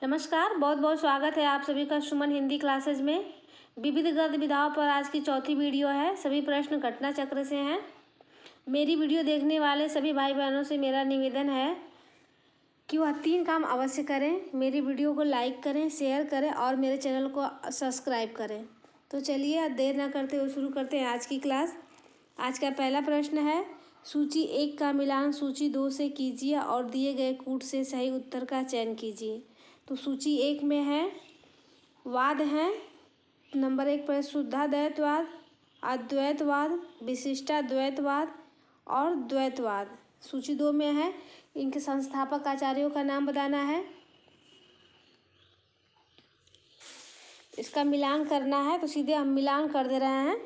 नमस्कार, बहुत बहुत स्वागत है आप सभी का सुमन हिंदी क्लासेज में। विविध गद्य विधाओं पर आज की चौथी वीडियो है। सभी प्रश्न घटना चक्र से हैं। मेरी वीडियो देखने वाले सभी भाई बहनों से मेरा निवेदन है कि वह 3 काम अवश्य करें। मेरी वीडियो को लाइक करें, शेयर करें और मेरे चैनल को सब्सक्राइब करें। तो चलिए देर न करते हुए शुरू करते हैं आज की क्लास। आज का पहला प्रश्न है, सूची 1 का मिलान सूची 2 से कीजिए और दिए गए कूट से सही उत्तर का चयन कीजिए। तो सूची 1 में है वाद हैं। नंबर 1 पर शुद्धाद्वैतवाद, अद्वैतवाद, विशिष्टाद्वैतवाद और द्वैतवाद। सूची 2 में है इनके संस्थापक आचार्यों का नाम बताना है। इसका मिलान करना है तो सीधे हम मिलान कर दे रहे हैं।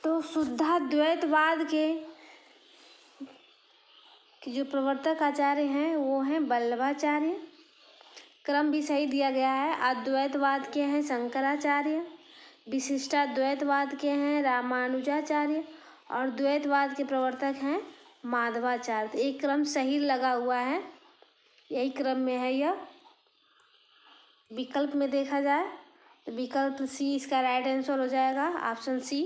तो शुद्धाद्वैतवाद के जो प्रवर्तक आचार्य हैं वो हैं वल्लभाचार्य। क्रम भी सही दिया गया है। अद्वैतवाद के हैं शंकराचार्य, विशिष्टाद्वैतवाद के हैं रामानुजाचार्य और द्वैतवाद के प्रवर्तक हैं माधवाचार्य। तो एक क्रम सही लगा हुआ है, यही क्रम में है यह। विकल्प में देखा जाए तो विकल्प सी इसका राइट आंसर हो जाएगा, ऑप्शन सी।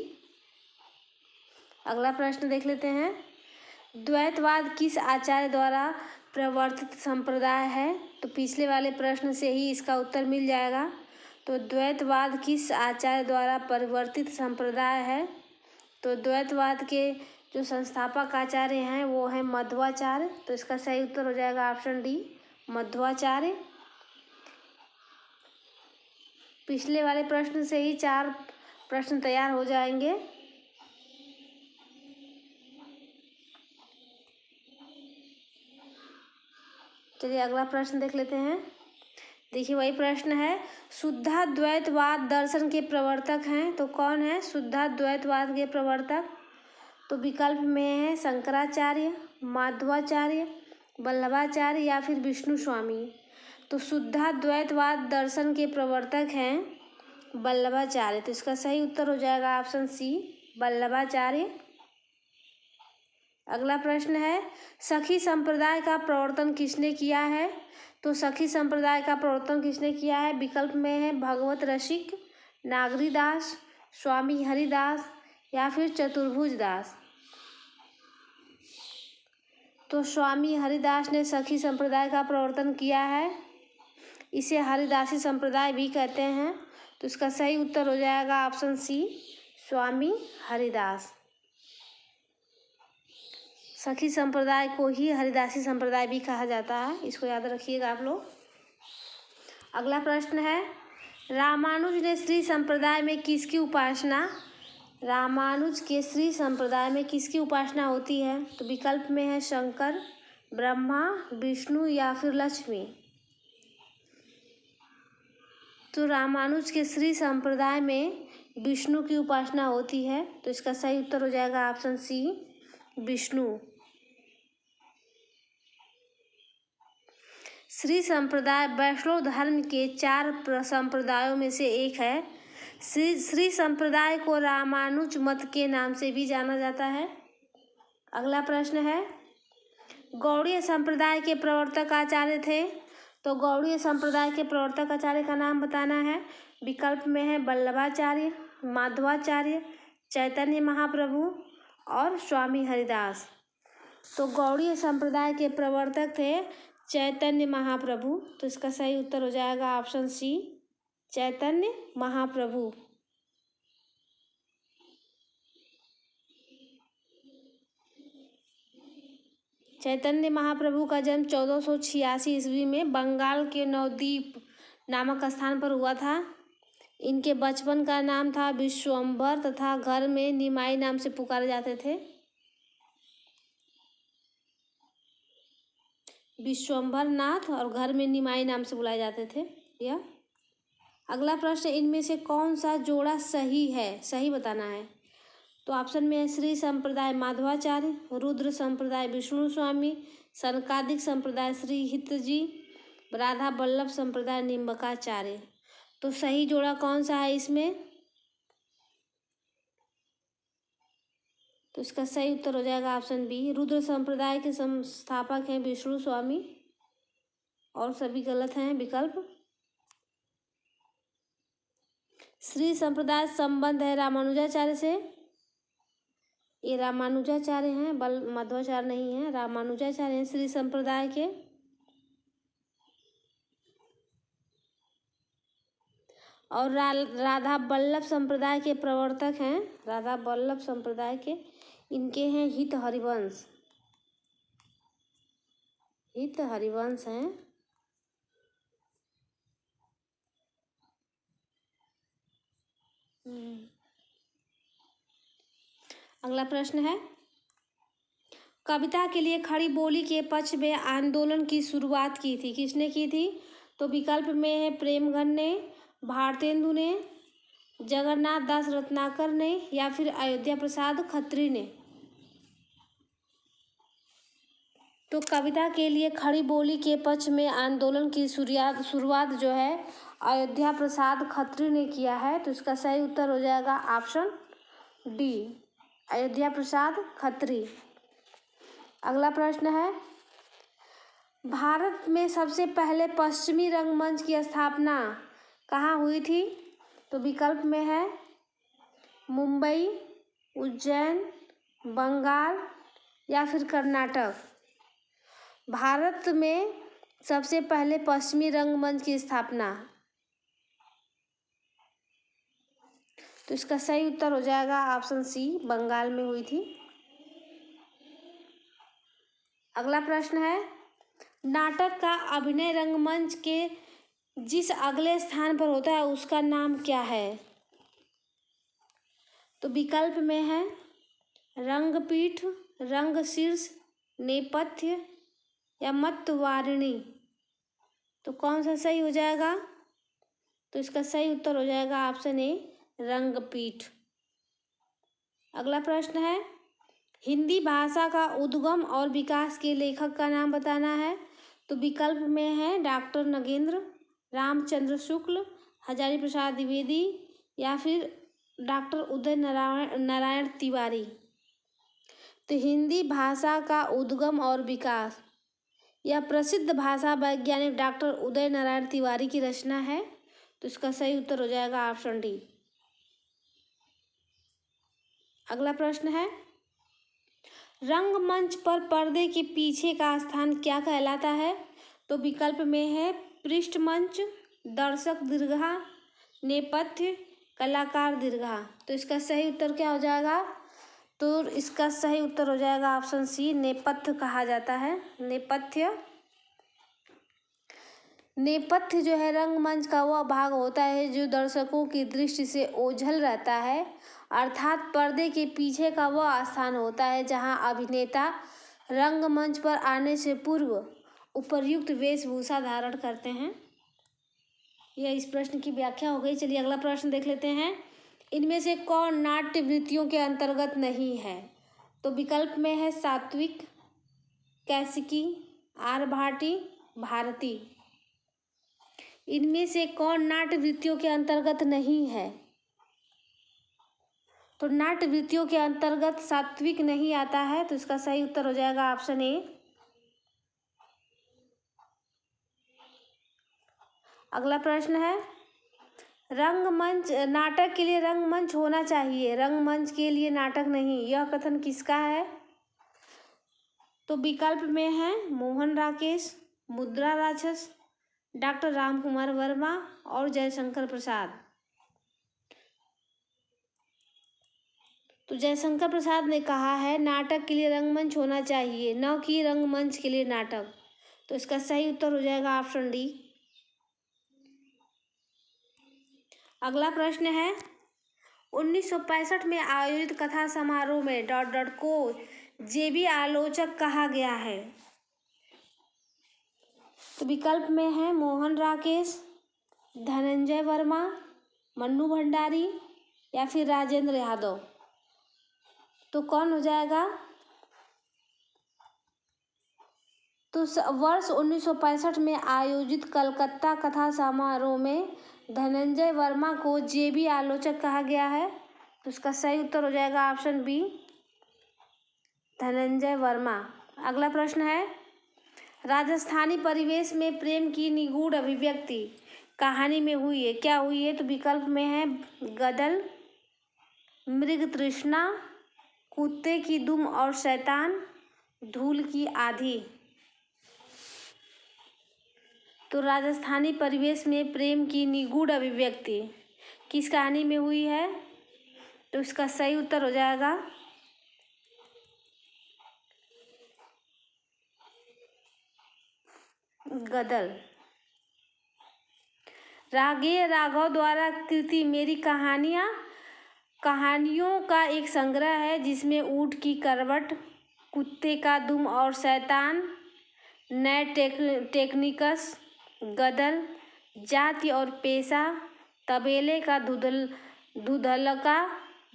अगला प्रश्न देख लेते हैं, द्वैतवाद किस आचार्य द्वारा प्रवर्तित संप्रदाय है? तो पिछले वाले प्रश्न से ही इसका उत्तर मिल जाएगा। तो द्वैतवाद किस आचार्य द्वारा परिवर्तित संप्रदाय है? तो द्वैतवाद के जो संस्थापक आचार्य हैं वो हैं मध्वाचार्य। तो इसका सही उत्तर हो जाएगा ऑप्शन डी, मध्वाचार्य। पिछले वाले प्रश्न से ही 4 प्रश्न तैयार हो जाएंगे। चलिए अगला प्रश्न देख लेते हैं। देखिए वही प्रश्न है, शुद्धाद्वैतवाद दर्शन के प्रवर्तक हैं। तो कौन है शुद्धाद्वैतवाद के प्रवर्तक? तो विकल्प में है शंकराचार्य, माधवाचार्य, वल्लभाचार्य या फिर विष्णु स्वामी। तो शुद्धाद्वैतवाद दर्शन के प्रवर्तक हैं वल्लभाचार्य। तो इसका सही उत्तर हो जाएगा ऑप्शन सी, वल्लभाचार्य। अगला प्रश्न है, सखी संप्रदाय का प्रवर्तन किसने किया है? तो सखी संप्रदाय का प्रवर्तन किसने किया है? विकल्प में है भगवत रसिक, नागरीदास, स्वामी हरिदास या फिर चतुर्भुज दास। तो स्वामी हरिदास ने सखी संप्रदाय का प्रवर्तन किया है। इसे हरिदासी संप्रदाय भी कहते हैं। तो इसका सही उत्तर हो जाएगा ऑप्शन सी, स्वामी हरिदास। सखी संप्रदाय को ही हरिदासी संप्रदाय भी कहा जाता है, इसको याद रखिएगा आप लोग। अगला प्रश्न है, रामानुज ने श्री संप्रदाय में किसकी उपासना? रामानुज के श्री संप्रदाय में किसकी उपासना होती है? तो विकल्प में है शंकर, ब्रह्मा, विष्णु या फिर लक्ष्मी। तो रामानुज के श्री संप्रदाय में विष्णु की उपासना होती है। तो इसका सही उत्तर हो जाएगा ऑप्शन सी, विष्णु। श्री संप्रदाय वैष्णव धर्म के 4 संप्रदायों में से एक है। श्री संप्रदाय को रामानुज मत के नाम से भी जाना जाता है। अगला प्रश्न है, गौड़ीय संप्रदाय के प्रवर्तक आचार्य थे। तो गौड़ीय संप्रदाय के प्रवर्तक आचार्य का नाम बताना है। विकल्प में है वल्लभाचार्य, माधवाचार्य, चैतन्य महाप्रभु और स्वामी हरिदास। तो गौड़ीय संप्रदाय के प्रवर्तक थे चैतन्य महाप्रभु। तो इसका सही उत्तर हो जाएगा ऑप्शन सी, चैतन्य महाप्रभु। चैतन्य महाप्रभु का जन्म 1486 ईस्वी में बंगाल के नवद्वीप नामक स्थान पर हुआ था। इनके बचपन का नाम था विश्वम्भर तथा घर में निमाई नाम से पुकारे जाते थे। विश्वम्भर नाथ और घर में निमाई नाम से बुलाए जाते थे यह। अगला प्रश्न, इनमें से कौन सा जोड़ा सही है? सही बताना है। तो ऑप्शन में है श्री संप्रदाय माधवाचार्य, रुद्र संप्रदाय विष्णु स्वामी, सनकादिक संप्रदाय श्री हितजी, राधा वल्लभ संप्रदाय निम्बकाचार्य। तो सही जोड़ा कौन सा है इसमें? तो इसका सही उत्तर हो जाएगा ऑप्शन बी। रुद्र संप्रदाय के संस्थापक हैं विष्णु स्वामी, और सभी गलत हैं विकल्प। श्री संप्रदाय संबंध है रामानुजाचार्य से, ये रामानुजाचार्य हैं, मध्वाचार्य नहीं है, रामानुजाचार्य हैं श्री संप्रदाय के। और राधा वल्लभ संप्रदाय के प्रवर्तक हैं, राधा वल्लभ संप्रदाय के, इनके हैं हित हरिवंश, हित हरिवंश हैं। अगला प्रश्न है, कविता के लिए खड़ी बोली के पक्ष में आंदोलन की शुरुआत की थी, किसने की थी? तो विकल्प में है प्रेमगन ने, भारतेंदु ने, जगन्नाथ दास रत्नाकर ने, या फिर अयोध्या प्रसाद खत्री ने। तो कविता के लिए खड़ी बोली के पक्ष में आंदोलन की शुरुआत जो है अयोध्या प्रसाद खत्री ने किया है। तो इसका सही उत्तर हो जाएगा ऑप्शन डी, अयोध्या प्रसाद खत्री। अगला प्रश्न है, भारत में सबसे पहले पश्चिमी रंगमंच की स्थापना कहाँ हुई थी? तो विकल्प में है मुंबई, उज्जैन, बंगाल, या फिर कर्नाटक। भारत में सबसे पहले पश्चिमी रंगमंच की स्थापना, तो इसका सही उत्तर हो जाएगा ऑप्शन सी, बंगाल में हुई थी। अगला प्रश्न है, नाटक का अभिनय रंगमंच के जिस अगले स्थान पर होता है उसका नाम क्या है? तो विकल्प में है रंगपीठ, रंगशीर्ष, नेपथ्य, या मतवारिणी। तो कौन सा सही हो जाएगा? तो इसका सही उत्तर हो जाएगा ऑप्शन ए, रंगपीठ। अगला प्रश्न है, हिंदी भाषा का उद्गम और विकास के लेखक का नाम बताना है। तो विकल्प में है डॉक्टर नगेंद्र, रामचंद्र शुक्ल, हजारी प्रसाद द्विवेदी, या फिर डॉक्टर उदय नारायण तिवारी। तो हिंदी भाषा का उद्गम और विकास यह प्रसिद्ध भाषा वैज्ञानिक डॉक्टर उदय नारायण तिवारी की रचना है। तो इसका सही उत्तर हो जाएगा ऑप्शन डी। अगला प्रश्न है, रंगमंच पर पर्दे के पीछे का स्थान क्या कहलाता है? तो विकल्प में है पृष्ठमंच, दर्शक दीर्घा, नेपथ्य, कलाकार दीर्घा। तो इसका सही उत्तर क्या हो जाएगा? तो इसका सही उत्तर हो जाएगा ऑप्शन सी, नेपथ्य कहा जाता है, नेपथ्य। नेपथ्य जो है रंगमंच का वह भाग होता है जो दर्शकों की दृष्टि से ओझल रहता है, अर्थात पर्दे के पीछे का वह स्थान होता है जहां अभिनेता रंगमंच पर आने से पूर्व उपर्युक्त वेशभूषा धारण करते हैं। यह इस प्रश्न की व्याख्या हो गई। चलिए अगला प्रश्न देख लेते हैं, इनमें से कौन नाट्य वृत्तियों के अंतर्गत नहीं है? तो विकल्प में है सात्विक, कैसिकी, आरभाटी, भारती। इनमें से कौन नाट्य वृत्तियों के अंतर्गत नहीं है? तो नाट्य वृत्तियों के अंतर्गत सात्विक नहीं आता है। तो इसका सही उत्तर हो जाएगा ऑप्शन ए। अगला प्रश्न है, रंगमंच नाटक के लिए रंगमंच होना चाहिए, रंगमंच के लिए नाटक नहीं, यह कथन किसका है? तो विकल्प में है मोहन राकेश, मुद्रा राक्षस, डॉक्टर रामकुमार वर्मा, और जयशंकर प्रसाद। तो जयशंकर प्रसाद ने कहा है नाटक के लिए रंगमंच होना चाहिए, न कि रंगमंच के लिए नाटक। तो इसका सही उत्तर हो जाएगा ऑप्शन डी। अगला प्रश्न है, 1965 में आयोजित कथा समारोह में को जेबी आलोचक कहा गया है। तो विकल्प में है मोहन राकेश, धनंजय वर्मा, मन्नू भंडारी, या फिर राजेंद्र यादव। तो कौन हो जाएगा? तो वर्ष 1965 में आयोजित कलकत्ता कथा समारोह में धनंजय वर्मा को जेबी आलोचक कहा गया है। तो इसका सही उत्तर हो जाएगा ऑप्शन बी, धनंजय वर्मा। अगला प्रश्न है, राजस्थानी परिवेश में प्रेम की निगूढ़ अभिव्यक्ति कहानी में हुई है, क्या हुई है? तो विकल्प में है गदल, मृग तृष्णा, कुत्ते की दुम और शैतान, धूल की आंधी। तो राजस्थानी परिवेश में प्रेम की निगूढ़ अभिव्यक्ति किस कहानी में हुई है? तो इसका सही उत्तर हो जाएगा गदल। रागेय राघव द्वारा कृति मेरी कहानियों का एक संग्रह है जिसमें ऊँट की करवट, कुत्ते का दुम और शैतान, नए टेक्निकस, गदल, जाति और पेशा, तबेले का धुधलका,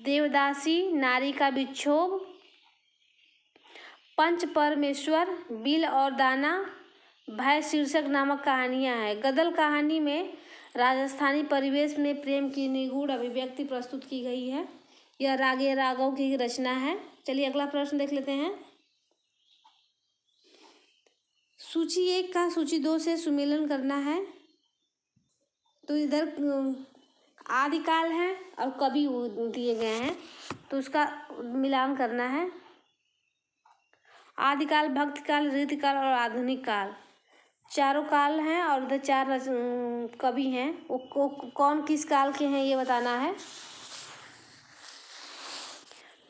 देवदासी, नारी का विक्षोभ, पंच परमेश्वर, बिल और दाना, भय शीर्षक नामक कहानियां हैं। गदल कहानी में राजस्थानी परिवेश में प्रेम की निगूढ़ अभिव्यक्ति प्रस्तुत की गई है। यह रागेय राघव की रचना है। चलिए अगला प्रश्न देख लेते हैं। सूची 1 का सूची 2 से सुमेलन करना है। तो इधर आदिकाल है और कवि दिए गए हैं, तो उसका मिलान करना है। आदिकाल, भक्तिकाल, रीतिकाल और आधुनिक काल, चारों काल हैं और उधर 4 कवि हैं। वो कौन किस काल के हैं ये बताना है।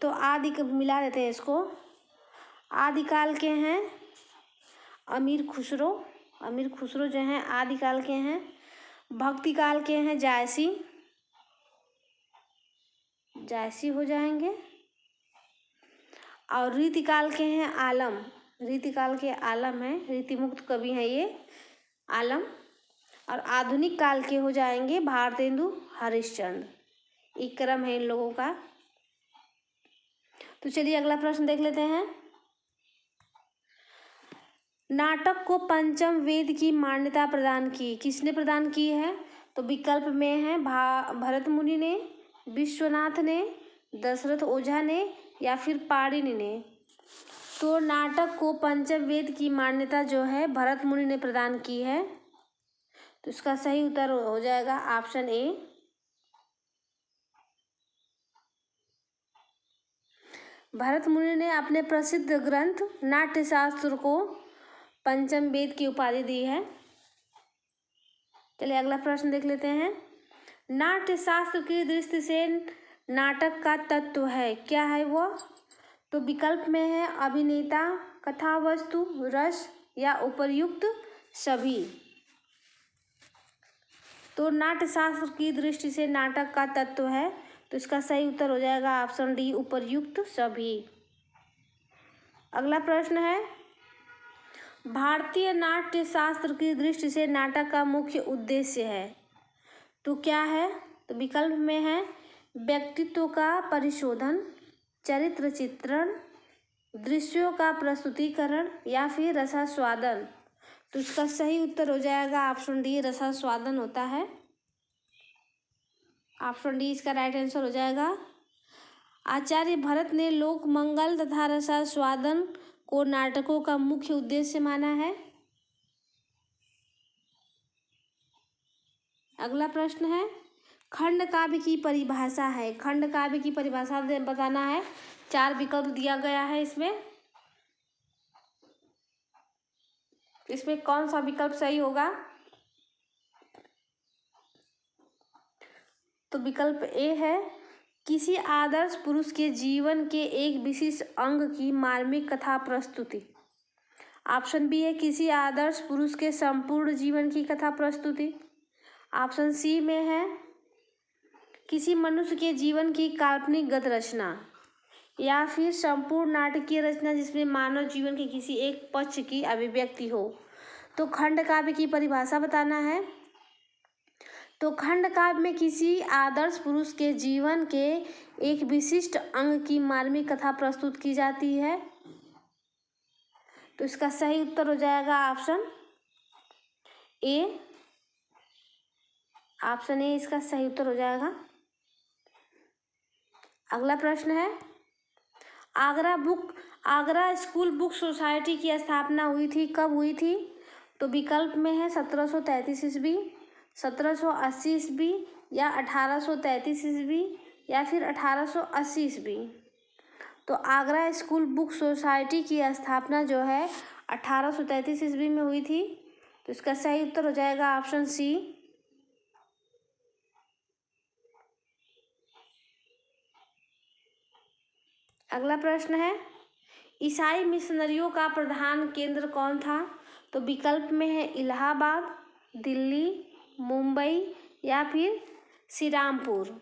तो मिला देते हैं इसको। आदिकाल के हैं अमीर खुसरो जो हैं आदिकाल के हैं। भक्तिकाल के हैं जायसी हो जाएंगे। और रीतिकाल के हैं आलम, रीतिकाल के आलम हैं, रीतिमुक्त कवि हैं ये आलम। और आधुनिक काल के हो जाएंगे भारतेंदु हरिश्चंद्र। एक क्रम है इन लोगों का। तो चलिए अगला प्रश्न देख लेते हैं। नाटक को पंचम वेद की मान्यता प्रदान की, किसने प्रदान की है? तो विकल्प में है भरत मुनि ने, विश्वनाथ ने, दशरथ ओझा ने या फिर पाणिनि ने। तो नाटक को पंचम वेद की मान्यता जो है भरत मुनि ने प्रदान की है। तो इसका सही उत्तर हो जाएगा ऑप्शन ए। भरत मुनि ने अपने प्रसिद्ध ग्रंथ नाट्यशास्त्र को पंचम वेद की उपाधि दी है। चलिए अगला प्रश्न देख लेते हैं। नाट्यशास्त्र की दृष्टि से नाटक का तत्व है, क्या है वह? तो विकल्प में है अभिनेता, कथा वस्तु, रस या उपर्युक्त सभी। तो नाट्यशास्त्र की दृष्टि से नाटक का तत्व है, तो इसका सही उत्तर हो जाएगा ऑप्शन डी, उपर्युक्त सभी। अगला प्रश्न है, भारतीय नाट्य शास्त्र की दृष्टि से नाटक का मुख्य उद्देश्य है, तो क्या है? तो विकल्प में है व्यक्तित्व का परिशोधन, चरित्र चित्रण, दृश्यों का प्रस्तुतिकरण या फिर रसास्वादन। तो इसका सही उत्तर हो जाएगा ऑप्शन डी, रसास्वादन होता है। ऑप्शन डी इसका राइट आंसर हो जाएगा। आचार्य भरत ने लोक मंगल तथा रसास्वादन को नाटकों का मुख्य उद्देश्य माना है। अगला प्रश्न है, खंड काव्य की परिभाषा है, खंड काव्य की परिभाषा बताना है। 4 विकल्प दिया गया है इसमें कौन सा विकल्प सही होगा? तो विकल्प ए है किसी आदर्श पुरुष के जीवन के एक विशिष्ट अंग की मार्मिक कथा प्रस्तुति। ऑप्शन बी है किसी आदर्श पुरुष के संपूर्ण जीवन की कथा प्रस्तुति। ऑप्शन सी में है किसी मनुष्य के जीवन की काल्पनिक गद्य रचना, या फिर संपूर्ण नाटकीय रचना जिसमें मानव जीवन के किसी एक पक्ष की अभिव्यक्ति हो। तो खंड काव्य की परिभाषा बताना है। तो खंड काव्य में किसी आदर्श पुरुष के जीवन के एक विशिष्ट अंग की मार्मिक कथा प्रस्तुत की जाती है। तो इसका सही उत्तर हो जाएगा ऑप्शन ए। ऑप्शन ए इसका सही उत्तर हो जाएगा। अगला प्रश्न है, आगरा स्कूल बुक सोसाइटी की स्थापना हुई थी, कब हुई थी? तो विकल्प में है 1733 ईस्वी, 1780 ईस्वी या 1833 ईस्वी या फिर 1880 ईस्वी। तो आगरा स्कूल बुक सोसाइटी की स्थापना जो है 1833 ईस्वी में हुई थी। तो इसका सही उत्तर हो जाएगा ऑप्शन सी। अगला प्रश्न है, ईसाई मिशनरियों का प्रधान केंद्र कौन था? तो विकल्प में है इलाहाबाद, दिल्ली, मुंबई या फिर श्रीरामपुर।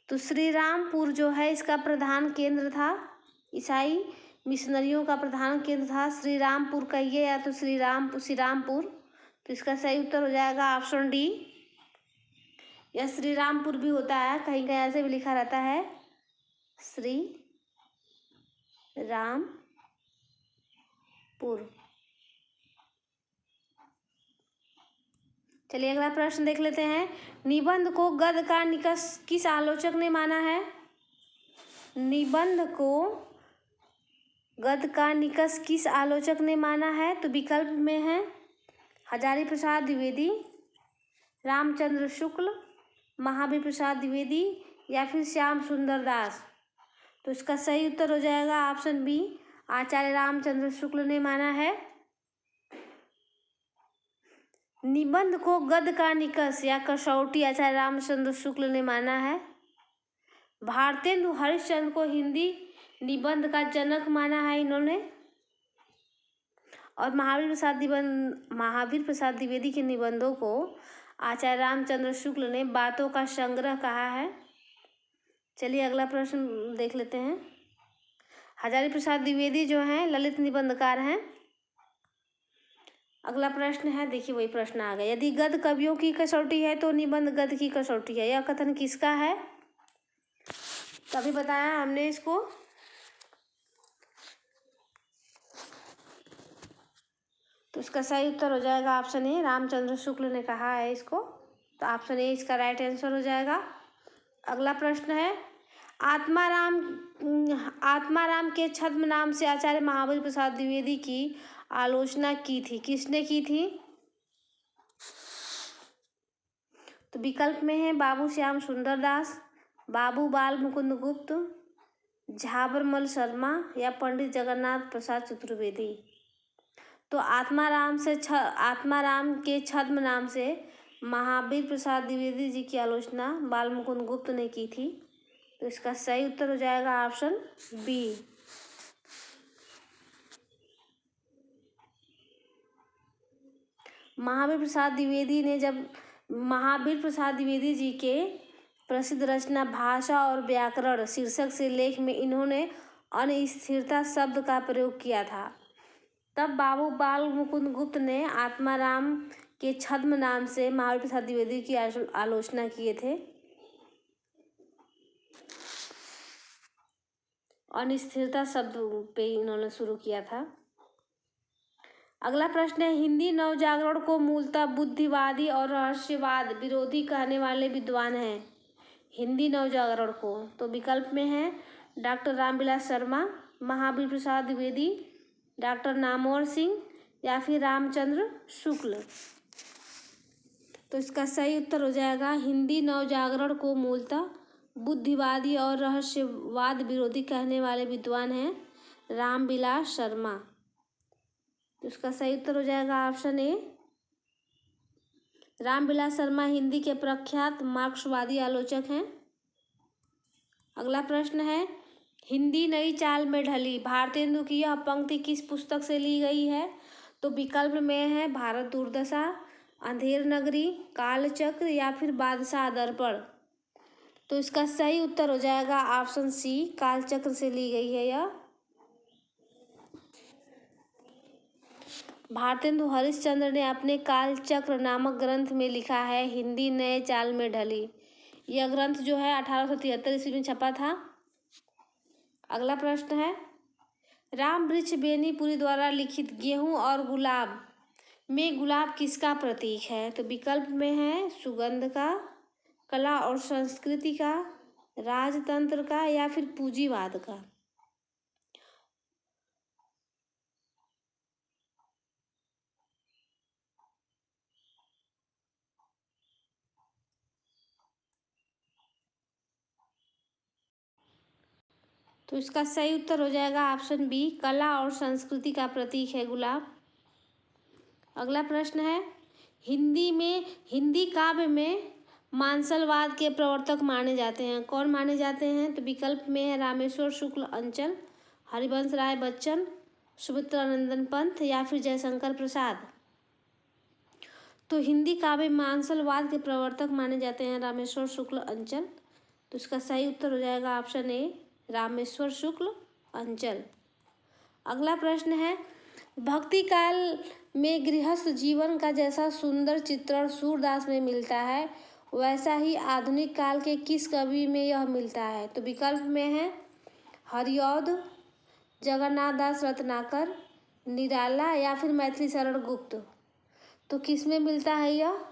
तो श्रीरामपुर जो है इसका प्रधान केंद्र था। ईसाई मिशनरियों का प्रधान केंद्र था श्रीरामपुर कहिए या तो श्रीरामपुर। तो इसका सही उत्तर हो जाएगा ऑप्शन डी। या श्रीरामपुर भी होता है, कहीं कहीं ऐसे भी लिखा रहता है श्री रामपुर। चलिए अगला प्रश्न देख लेते हैं। निबंध को गद्य का निकष किस आलोचक ने माना है? निबंध को गद्य का निकष किस आलोचक ने माना है? तो विकल्प में है हजारी प्रसाद द्विवेदी, रामचंद्र शुक्ल, महावीर प्रसाद द्विवेदी या फिर श्याम सुंदर दास। तो इसका सही उत्तर हो जाएगा ऑप्शन बी, आचार्य रामचंद्र शुक्ल ने माना है। निबंध को गद्य का निकष या कसौटी आचार्य रामचंद्र शुक्ल ने माना है। भारतेंदु हरिश्चंद्र को हिंदी निबंध का जनक माना है इन्होंने। और महावीर प्रसाद द्विवेदी के निबंधों को आचार्य रामचंद्र शुक्ल ने बातों का संग्रह कहा है। चलिए अगला प्रश्न देख लेते हैं। हजारी प्रसाद द्विवेदी जो हैं ललित निबंधकार हैं। अगला प्रश्न है, देखिए वही प्रश्न आ गया। यदि गद्य कवियों की कसौटी है तो निबंध गद्य की कसौटी है, यह कथन किसका है? तभी बताया हमने इसको। तो इसका सही उत्तर हो जाएगा ऑप्शन ए, रामचंद्र शुक्ल ने कहा है इसको। तो ऑप्शन ए इसका राइट आंसर हो जाएगा। अगला प्रश्न है, आत्माराम के छद्म नाम से आचार्य महावीर प्रसाद द्विवेदी की आलोचना की थी, किसने की थी? तो विकल्प में है बाबू श्याम सुंदर दास, बाबू बाल मुकुंद गुप्त, झाबरमल शर्मा या पंडित जगन्नाथ प्रसाद चतुर्वेदी। तो आत्माराम के छद्म नाम से महावीर प्रसाद द्विवेदी जी की आलोचना बाल मुकुंद गुप्त ने की थी। तो इसका सही उत्तर हो जाएगा ऑप्शन बी। महावीर प्रसाद द्विवेदी जी के प्रसिद्ध रचना भाषा और व्याकरण शीर्षक से लेख में इन्होंने अनिस्थिरता शब्द का प्रयोग किया था। तब बाबू बाल मुकुंद गुप्त ने आत्माराम के छद्म नाम से महावीर प्रसाद द्विवेदी की आलोचना किए थे। अनिस्थिरता शब्द पे इन्होंने शुरू किया था। अगला प्रश्न है, हिंदी नवजागरण को मूलतः बुद्धिवादी और रहस्यवाद विरोधी कहने वाले विद्वान हैं। हिंदी नवजागरण को, तो विकल्प में है डॉक्टर रामविलास शर्मा, महावीर प्रसाद द्विवेदी, डॉक्टर नामवर सिंह या फिर रामचंद्र शुक्ल। तो इसका सही उत्तर हो जाएगा, हिंदी नवजागरण को मूलतः बुद्धिवादी और रहस्यवाद विरोधी कहने वाले विद्वान हैं रामविलास शर्मा। तो इसका सही उत्तर हो जाएगा ऑप्शन ए। रामविलास शर्मा हिंदी के प्रख्यात मार्क्सवादी आलोचक हैं। अगला प्रश्न है, हिंदी नई चाल में ढली भारतेंदु की यह पंक्ति किस पुस्तक से ली गई है? तो विकल्प में है भारत दुर्दशा, अंधेर नगरी, कालचक्र या फिर बादशाह दर्पण। तो इसका सही उत्तर हो जाएगा ऑप्शन सी, कालचक्र से ली गई है यह। भारतेंदु हरिश्चंद्र ने अपने कालचक्र नामक ग्रंथ में लिखा है हिंदी नए चाल में ढली। यह ग्रंथ जो है 1873 ईस्वी में छपा था। अगला प्रश्न है, राम वृक्ष बेनीपुरी द्वारा लिखित गेहूं और गुलाब में गुलाब किसका प्रतीक है? तो विकल्प में है सुगंध का, कला और संस्कृति का, राजतंत्र का या फिर पूंजीवाद का। तो इसका सही उत्तर हो जाएगा ऑप्शन बी, कला और संस्कृति का प्रतीक है गुलाब। अगला प्रश्न है, हिंदी काव्य में मानसलवाद के प्रवर्तक माने जाते हैं, कौन माने जाते हैं? तो विकल्प में है रामेश्वर शुक्ल अंचल, हरिवंश राय बच्चन, सुमित्रानंदन पंत या फिर जयशंकर प्रसाद। तो हिंदी काव्य में मानसलवाद के प्रवर्तक माने जाते हैं रामेश्वर शुक्ल अंचल। तो इसका सही उत्तर हो जाएगा ऑप्शन ए, रामेश्वर शुक्ल अंचल। अगला प्रश्न है, भक्ति काल में गृहस्थ जीवन का जैसा सुंदर चित्रण सूरदास में मिलता है, वैसा ही आधुनिक काल के किस कवि में यह मिलता है? तो विकल्प में है हरिऔध, जगन्नाथ दास रत्नाकर, निराला या फिर मैथिली शरण गुप्त। तो किस में मिलता है यह?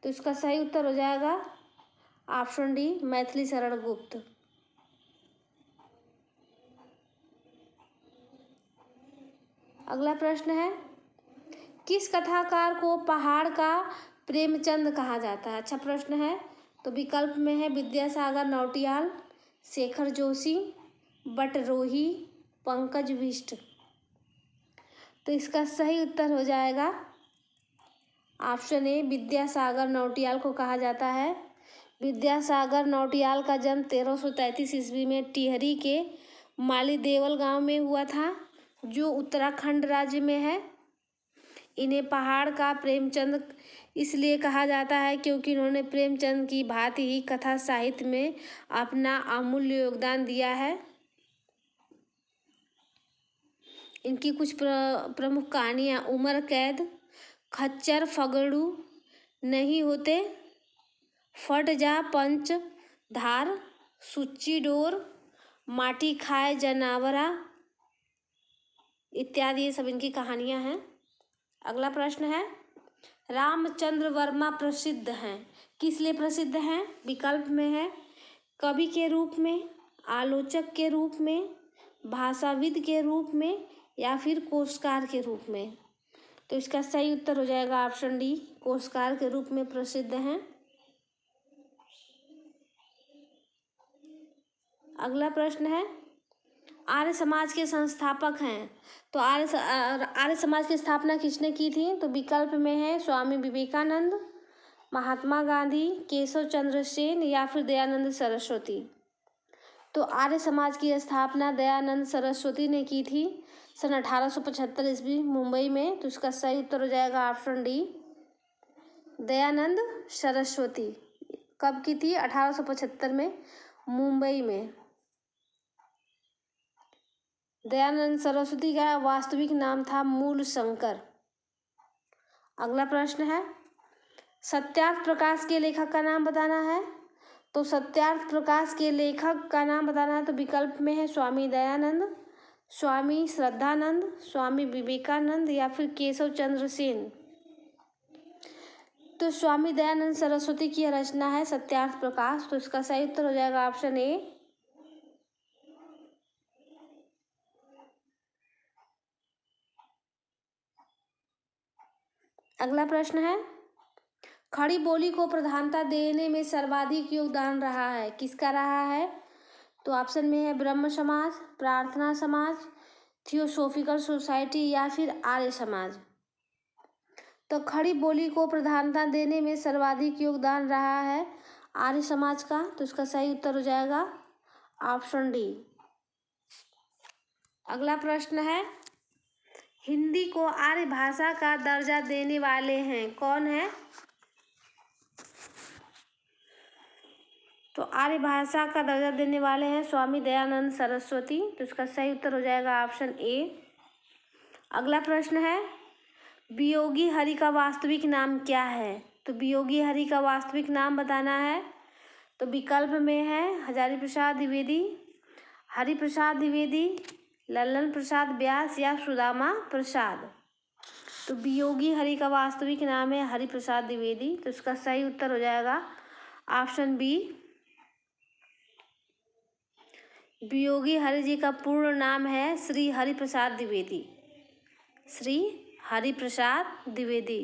तो इसका सही उत्तर हो जाएगा ऑप्शन डी, मैथिली शरण गुप्त। अगला प्रश्न है, किस कथाकार को पहाड़ का प्रेमचंद कहा जाता है? अच्छा प्रश्न है। तो विकल्प में है विद्यासागर नौटियाल, शेखर जोशी, बटरोही, पंकज बिष्ट। तो इसका सही उत्तर हो जाएगा ऑप्शन ए, विद्यासागर नौटियाल को कहा जाता है। विद्यासागर नौटियाल का जन्म 1333 ईस्वी में टिहरी के माली देवल गांव में हुआ था, जो उत्तराखंड राज्य में है। इन्हें पहाड़ का प्रेमचंद इसलिए कहा जाता है क्योंकि इन्होंने प्रेमचंद की भांति ही कथा साहित्य में अपना अमूल्य योगदान दिया है। इनकी कुछ प्रमुख कहानियाँ उमर कैद, खच्चर फगड़ू नहीं होते, फट जा पंच धार, सुच्ची डोर, माटी खाए जनावरा इत्यादि, ये सब इनकी कहानियाँ हैं। अगला प्रश्न है, रामचंद्र वर्मा प्रसिद्ध हैं, किस लिए प्रसिद्ध हैं? विकल्प में है कवि के रूप में, आलोचक के रूप में, भाषाविद के रूप में या फिर कोशकार के रूप में। तो इसका सही उत्तर हो जाएगा ऑप्शन डी, कोशकार के रूप में प्रसिद्ध हैं। अगला प्रश्न है, आर्य समाज के संस्थापक हैं, तो आर्य समाज की स्थापना किसने की थी? तो विकल्प में है स्वामी विवेकानंद, महात्मा गांधी, केशव चंद्र सेन या फिर दयानंद सरस्वती। तो आर्य समाज की स्थापना दयानंद सरस्वती ने की थी सन 1875 ईस्वी मुंबई में। तो इसका सही उत्तर हो जाएगा ऑप्शन डी, दयानंद सरस्वती। कब की थी? 1875 में मुंबई में। दयानंद सरस्वती का वास्तविक नाम था मूल शंकर। अगला प्रश्न है, सत्यार्थ प्रकाश के लेखक का नाम बताना है। तो सत्यार्थ प्रकाश के लेखक का नाम बताना है, तो विकल्प में है स्वामी दयानंद, स्वामी श्रद्धानंद, स्वामी विवेकानंद या फिर केशव चंद्र सेन। तो स्वामी दयानंद सरस्वती की रचना है सत्यार्थ प्रकाश। तो इसका सही उत्तर हो जाएगा ऑप्शन ए। अगला प्रश्न है, खड़ी बोली को प्रधानता देने में सर्वाधिक योगदान रहा है, किसका रहा है? तो ऑप्शन में है ब्रह्म समाज, प्रार्थना समाज, थियोसॉफिकल सोसाइटी या फिर आर्य समाज। तो खड़ी बोली को प्रधानता देने में सर्वाधिक योगदान रहा है आर्य समाज का। तो इसका सही उत्तर हो जाएगा ऑप्शन डी। अगला प्रश्न है, हिंदी को आर्य भाषा का दर्जा देने वाले हैं, कौन है? तो आर्य भाषा का दर्जा देने वाले हैं स्वामी दयानंद सरस्वती। तो इसका सही उत्तर हो जाएगा ऑप्शन ए। अगला प्रश्न है, वियोगी हरि का वास्तविक नाम क्या है? तो वियोगी हरि का वास्तविक नाम बताना है। तो विकल्प में है हजारी प्रसाद द्विवेदी, हरि प्रसाद द्विवेदी, लल्लन प्रसाद व्यास या सुदामा प्रसाद। तो वियोगी हरि का वास्तविक नाम है हरिप्रसाद द्विवेदी। तो इसका सही उत्तर हो जाएगा ऑप्शन बी। वियोगी हरि जी का पूर्ण नाम है श्री हरिप्रसाद द्विवेदी। श्री हरिप्रसाद द्विवेदी।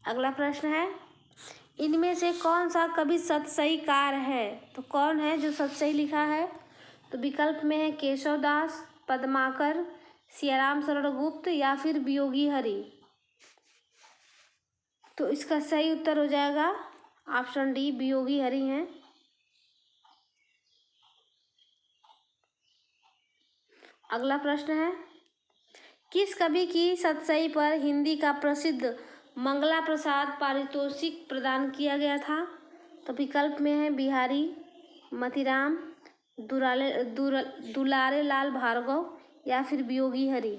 अगला प्रश्न है, इनमें से कौन सा कवि सतसईकार है? तो कौन है जो सतसई लिखा है? तो विकल्प में है केशव दास, पद्माकर, सियाराम शरण गुप्त या फिर वियोगी हरि। तो इसका सही उत्तर हो जाएगा ऑप्शन डी, वियोगी हरि हैं। अगला प्रश्न है, किस कवि की सतसई पर हिंदी का प्रसिद्ध मंगला प्रसाद पारितोषिक प्रदान किया गया था? तो विकल्प में है बिहारी, मतीराम, दुलारे लाल भार्गव या फिर वियोगी हरि।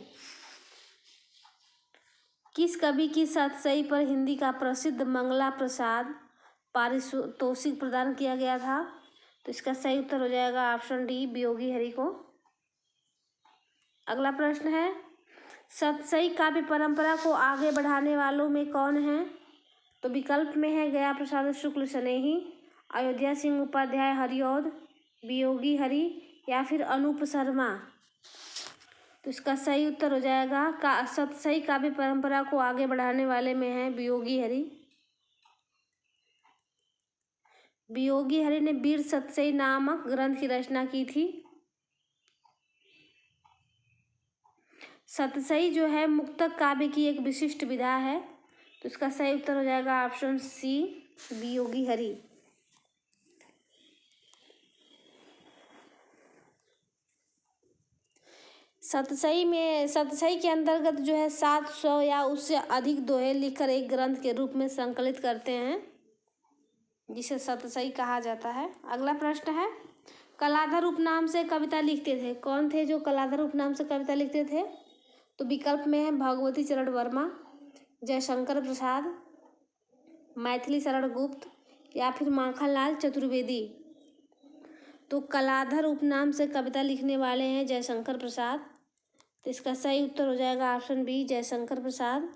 किस कवि की सतसई पर हिंदी का प्रसिद्ध मंगला प्रसाद पारितोषिक प्रदान किया गया था? तो इसका सही उत्तर हो जाएगा ऑप्शन डी, वियोगी हरि को। अगला प्रश्न है, सतसई काव्य परंपरा को आगे बढ़ाने वालों में कौन है? तो विकल्प में है गया प्रसाद शुक्ल स्नेही, अयोध्या सिंह उपाध्याय हरिऔध, वियोगी हरि या फिर अनूप शर्मा। तो इसका सही उत्तर हो जाएगा सतसई काव्य परंपरा को आगे बढ़ाने वाले में है वियोगी हरि। वियोगी हरि ने वीर सतसई नामक ग्रंथ की रचना की थी। सतसई जो है मुक्तक काव्य की एक विशिष्ट विधा है। तो इसका सही उत्तर हो जाएगा ऑप्शन सी, वियोगी हरि। सतसई के अंतर्गत जो है 700 या उससे अधिक दोहे लिखकर एक ग्रंथ के रूप में संकलित करते हैं, जिसे सतसई कहा जाता है। अगला प्रश्न है, कलाधर उपनाम से कविता लिखते थे? कौन थे जो कलाधर उपनाम से कविता लिखते थे? तो विकल्प में है भगवती चरण वर्मा, जयशंकर प्रसाद, मैथिली शरण गुप्त या फिर माखनलाल चतुर्वेदी। तो कलाधर उपनाम से कविता लिखने वाले हैं जयशंकर प्रसाद। तो इसका सही उत्तर हो जाएगा ऑप्शन बी, जयशंकर प्रसाद।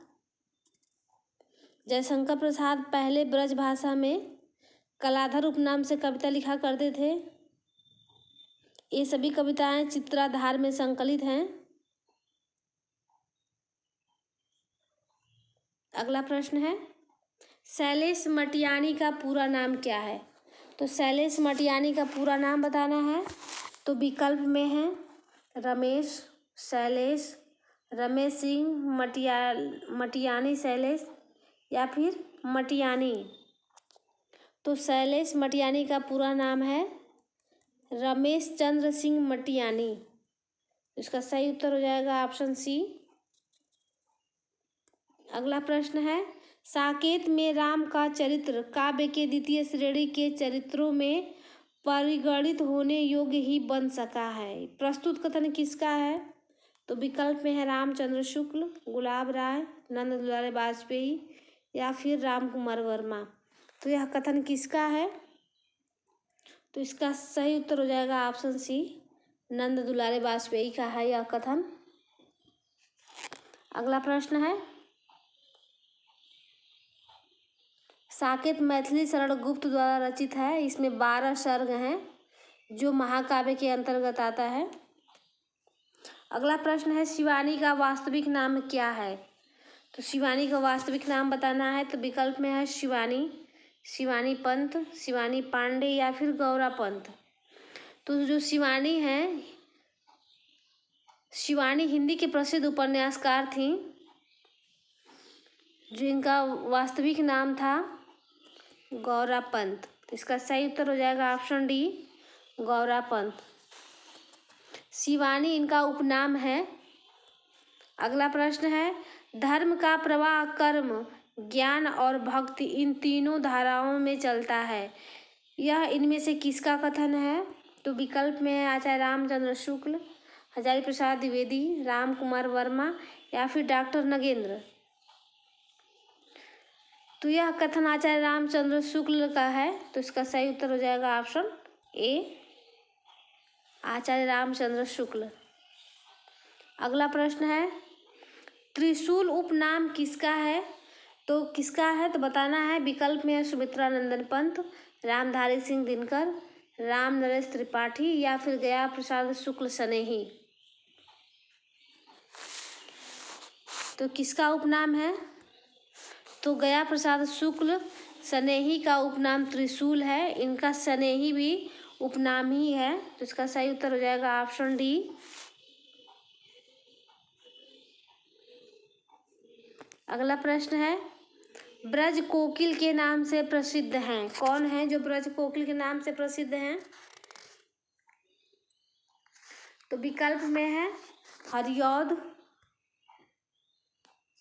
जयशंकर प्रसाद पहले ब्रज भाषा में कलाधर उपनाम से कविता लिखा करते थे। ये सभी कविताएं चित्राधार में संकलित हैं। अगला प्रश्न है, शैलेश मटियानी का पूरा नाम क्या है? तो शैलेश मटियानी का पूरा नाम बताना है। तो विकल्प में है रमेश, शैलेश, रमेश सिंह, मटियानी शैलेश या फिर मटियानी। तो शैलेश मटियानी का पूरा नाम है रमेश चंद्र सिंह मटियानी। इसका सही उत्तर हो जाएगा ऑप्शन सी। अगला प्रश्न है, साकेत में राम का चरित्र काव्य के द्वितीय श्रेणी के चरित्रों में परिगणित होने योग्य ही बन सका है। प्रस्तुत कथन किसका है? तो विकल्प में है रामचंद्र शुक्ल, गुलाब राय, नंद दुलारे वाजपेयी या फिर राम कुमार वर्मा। तो यह कथन किसका है? तो इसका सही उत्तर हो जाएगा ऑप्शन सी, नंद दुलारे वाजपेयी का है यह कथन। अगला प्रश्न है, साकेत मैथिली शरण गुप्त द्वारा रचित है। इसमें 12 सर्ग हैं जो महाकाव्य के अंतर्गत आता है। अगला प्रश्न है, शिवानी का वास्तविक नाम क्या है? तो शिवानी का वास्तविक नाम बताना है। तो विकल्प में है शिवानी, शिवानी पंत, शिवानी पांडे या फिर गौरा पंत। तो जो शिवानी है, शिवानी हिंदी के प्रसिद्ध उपन्यासकार थी, जो इनका वास्तविक नाम था गौरा पंत। तो इसका सही उत्तर हो जाएगा ऑप्शन डी, गौरा पंत। शिवानी इनका उपनाम है। अगला प्रश्न है, धर्म का प्रवाह कर्म, ज्ञान और भक्ति इन तीनों धाराओं में चलता है, यह इनमें से किसका कथन है? तो विकल्प में है आचार्य रामचंद्र शुक्ल, हजारी प्रसाद द्विवेदी, राम कुमार वर्मा या फिर डॉक्टर नगेंद्र। तो यह कथन आचार्य रामचंद्र शुक्ल का है। तो इसका सही उत्तर हो जाएगा ऑप्शन ए, आचार्य रामचंद्र शुक्ल। अगला प्रश्न है, त्रिशूल उपनाम किसका है? तो किसका है तो बताना है। विकल्प में है सुमित्रा नंदन पंत, रामधारी सिंह दिनकर, राम नरेश त्रिपाठी या फिर गया प्रसाद शुक्ल सनेही। तो किसका उपनाम है? तो गया प्रसाद शुक्ल सनेही का उपनाम त्रिशूल है। इनका सनेही भी उपनाम ही है। तो इसका सही उत्तर हो जाएगा ऑप्शन डी। अगला प्रश्न है, ब्रज कोकिल के नाम से प्रसिद्ध हैं। कौन है जो ब्रज कोकिल के नाम से प्रसिद्ध हैं? तो विकल्प में है हरिऔध,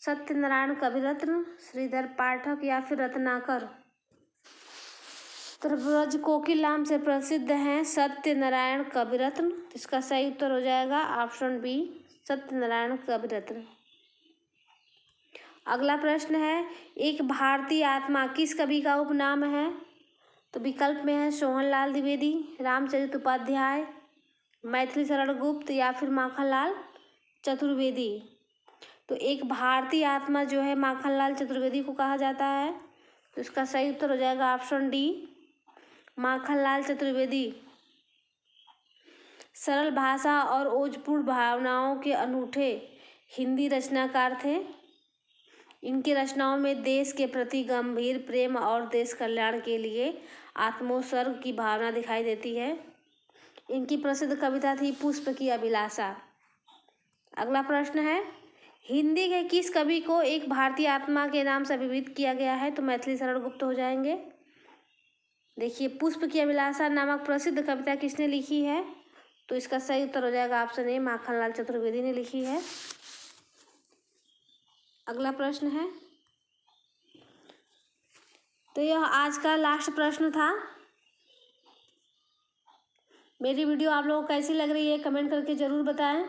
सत्यनारायण कविरत्न, श्रीधर पाठक या फिर रत्नाकर। तो ब्रज कोकिल नाम से प्रसिद्ध हैं सत्यनारायण कविरत्न। इसका सही उत्तर हो जाएगा ऑप्शन बी, सत्यनारायण कविरत्न। अगला प्रश्न है, एक भारतीय आत्मा किस कवि का उपनाम है? तो विकल्प में है सोहनलाल द्विवेदी, रामचरित उपाध्याय, मैथिली शरण गुप्त या फिर माखनलाल चतुर्वेदी। तो एक भारतीय आत्मा जो है माखनलाल चतुर्वेदी को कहा जाता है। तो इसका सही उत्तर हो जाएगा ऑप्शन डी, माखनलाल चतुर्वेदी। सरल भाषा और ओजपूर्ण भावनाओं के अनूठे हिंदी रचनाकार थे। इनकी रचनाओं में देश के प्रति गंभीर प्रेम और देश कल्याण के लिए आत्मोत्सर्ग की भावना दिखाई देती है। इनकी प्रसिद्ध कविता थी पुष्प की अभिलाषा। अगला प्रश्न है, हिंदी के किस कवि को एक भारतीय आत्मा के नाम से अभिहित किया गया है? तो मैथिली शरण गुप्त हो जाएंगे। देखिए, पुष्प की अभिलाषा नामक प्रसिद्ध कविता किसने लिखी है? तो इसका सही उत्तर हो जाएगा ऑप्शन ए, माखनलाल चतुर्वेदी ने लिखी है। अगला प्रश्न है, तो यह आज का लास्ट प्रश्न था। मेरी वीडियो आप लोगों को कैसी लग रही है कमेंट करके ज़रूर बताएं।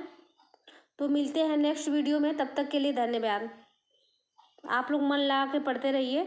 तो मिलते हैं नेक्स्ट वीडियो में, तब तक के लिए धन्यवाद। आप लोग मन लगा के पढ़ते रहिए।